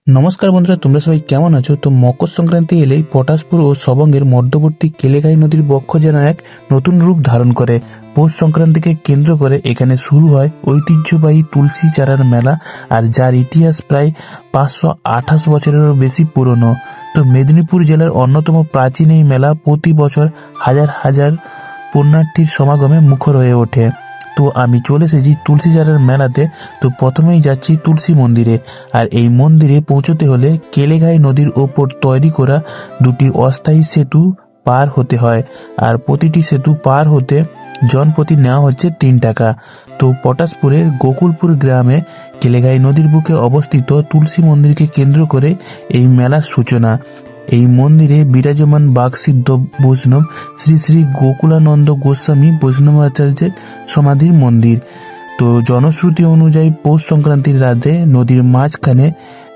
নমস্কার বন্ধুরা, তোমরা সবাই কেমন আছো? তো মকর সংক্রান্তি এলেই পটাশপুর ও সবংয়ের মধ্যবর্তী কেলেঘাই নদীর বক্ষ যেন এক নতুন রূপ ধারণ করে। পৌষ সংক্রান্তিকে কেন্দ্র করে এখানে শুরু হয় ঐতিহ্যবাহী তুলসী চারার মেলা, আর যার ইতিহাস প্রায় 528 বছরেরও বেশি পুরনো। তো মেদিনীপুর জেলার অন্যতম প্রাচীন এই মেলা প্রতি বছর হাজার হাজার পুণ্যার্থীর সমাগমে মুখর হয়ে ওঠে। তো আমি চলে এসেছি তুলসী চারার মেলাতে। তো প্রথমেই যাচ্ছি তুলসী মন্দিরে, আর এই মন্দিরে পৌঁছতে হলে কেলেঘাই নদীর ওপর তৈরি করা দুটি অস্থায়ী সেতু পার হতে হয়, আর প্রতিটি সেতু পার হতে জনপ্রতি নেওয়া হচ্ছে 3 টাকা। তো পটাশপুরের গোকুলপুর গ্রামে কেলেঘাই নদীর বুকে অবস্থিত তুলসী মন্দিরকে কেন্দ্র করে এই মেলার সূচনা। এই মন্দিরে বিরাজমান বাগসিদ্ধ বৈষ্ণব শ্রী শ্রী গোকুলানন্দ গোস্বামী বৈষ্ণবাচার্যের সমাধির মন্দির। তো জনশ্রুতি অনুযায়ী পৌষ সংক্রান্তির রাতে নদীর মাঝখানে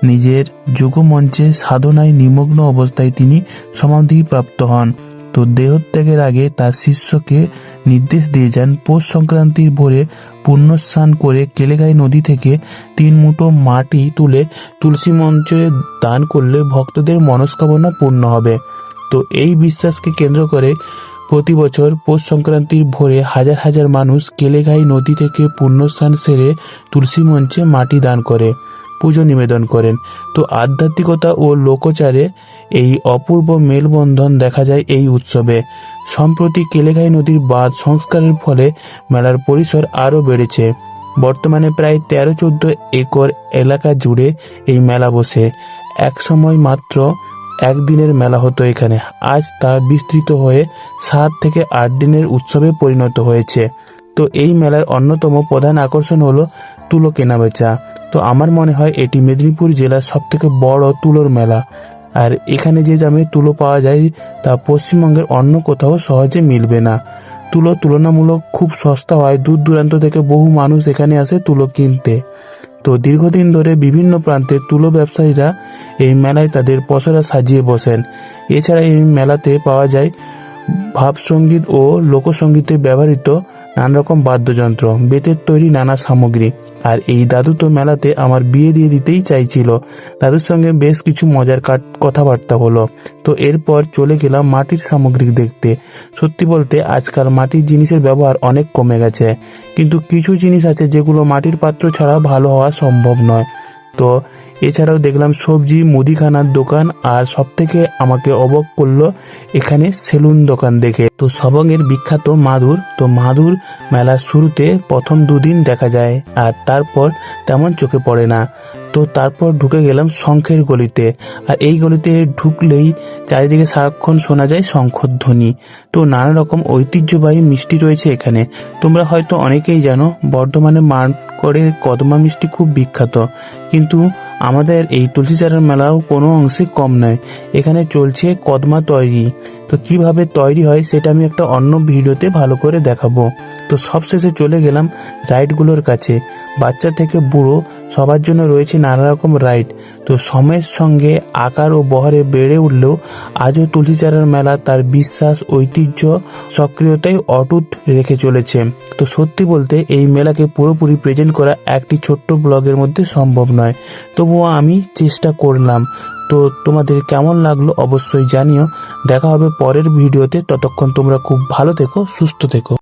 নিজের যোগমঞ্চে সাধনায় নিমগ্ন অবস্থায় তিনি সমাধিপ্রাপ্ত হন। তো দেহত্যাগের আগে তার শিষ্যকে নির্দেশ দিয়ে যান পৌষ সংক্রান্তির ভোরে পুণ্যস্নান করে কেলেঘাই নদী থেকে 3 মুঠো মাটি তুলে তুলসী মঞ্চে দান করলে ভক্তদের মনস্কামনা পূর্ণ হবে। তো এই বিশ্বাসকে কেন্দ্র করে প্রতি বছর পৌষ সংক্রান্তির ভোরে হাজার হাজার মানুষ কেলেঘাই নদী থেকে পুণ্যস্নান সেরে তুলসী মঞ্চে মাটি দান করে পুজো নিবেদন করেন। তো আধ্যাত্মিকতা ও লোকচারে এই অপূর্ব মেলবন্ধন দেখা যায় এই উৎসবে। সম্প্রতি কেলেঘাই নদীর বাঁধ সংস্কারের ফলে মেলার পরিসর আরও বেড়েছে। বর্তমানে প্রায় 13-14 একর এলাকা জুড়ে এই মেলা বসে। এক সময় মাত্র একদিনের মেলা হতো এখানে, আজ তা বিস্তৃত হয়ে 7 থেকে 8 দিনের উৎসবে পরিণত হয়েছে। তো এই মেলার অন্যতম প্রধান আকর্ষণ হলো তুলো কেনাবেচা। তো আমার মনে হয় এটি মেদিনীপুর জেলার সবথেকে বড় তুলোর মেলা, আর এখানে যে দামে তুলো পাওয়া যায় তা পশ্চিমবঙ্গের অন্য কোথাও সহজে মিলবে না। তুলো তুলনামূলক খুব সস্তা হয়, দূর দূরান্ত থেকে বহু মানুষ এখানে আসে তুলো কিনতে। তো দীর্ঘদিন ধরে বিভিন্ন প্রান্তে তুলো ব্যবসায়ীরা এই মেলায় তাদের পসরা সাজিয়ে বসেন। এছাড়া এই মেলাতে পাওয়া যায় ভাবসঙ্গীত ও লোকসঙ্গীতে ব্যবহৃত নানা রকম বাদ্যযন্ত্র, বেতের তৈরি নানা সামগ্রী। আর এই দাদু তো মেলাতে আমার বিয়ে দিয়ে দিতেই চাইছিল। দাদুর সঙ্গে বেশ কিছু মজার কথাবার্তা হলো। তো এরপর চলে গেলাম মাটির সামগ্রী দেখতে। সত্যি বলতে আজকাল মাটির জিনিসের ব্যবহার অনেক কমে গেছে, কিন্তু কিছু জিনিস আছে যেগুলো মাটির পাত্র ছাড়া ভালো হওয়া সম্ভব নয়। তো এছাড়াও দেখলাম সবজি, মুদিখানার দোকান, আর সব থেকে আমাকে অবাক করলো এখানে সেলুন দোকান দেখে। তো সবংয়ের বিখ্যাত মাদুর, তো মাদুর মেলার শুরুতে প্রথম 2 দিন দেখা যায়, আর তারপর তেমন চোখে পড়ে না। তো তারপর ঢুকে গেলাম শঙ্খের গলিতে, আর এই গলিতে ঢুকলেই চারিদিকে সারাক্ষণ শোনা যায় শঙ্খধ্বনি। তো নানা রকম ঐতিহ্যবাহী মিষ্টি রয়েছে এখানে। তোমরা হয়তো অনেকেই জানো বর্ধমানে মানকড়ের কদমা মিষ্টি খুব বিখ্যাত, কিন্তু আমাদের এই তুলসী চারার মেলাও কোনো অংশে কম নয়। এখানে চলছে কদমা তৈরি। তো কিভাবে তৈরি হয় সেটা আমি একটা অন্য ভিডিওতে ভালো করে দেখাবো। তো সবশেষে চলে গেলাম রাইডগুলোর কাছে। বাচ্চা থেকে বুড়ো সবার জন্য রয়েছে নানা রকম রাইড। তো সময়ের সঙ্গে আকার ও বহরে বেড়ে উঠলেও আজও তুলসী চারার মেলা তার বিশ্বাস, ঐতিহ্য, সক্রিয়তায় অটুট রেখে চলেছে। তো সত্যি বলতে এই মেলাকে পুরোপুরি প্রেজেন্ট করা একটি ছোট্ট ব্লগের মধ্যে সম্ভব নয়, তবুও আমি চেষ্টা করলাম। তো তোমাদের কেমন লাগলো অবশ্যই জানিও। দেখা হবে পরের ভিডিওতে। ততক্ষণ তোমরা খুব ভালো থেকো, সুস্থ থেকো।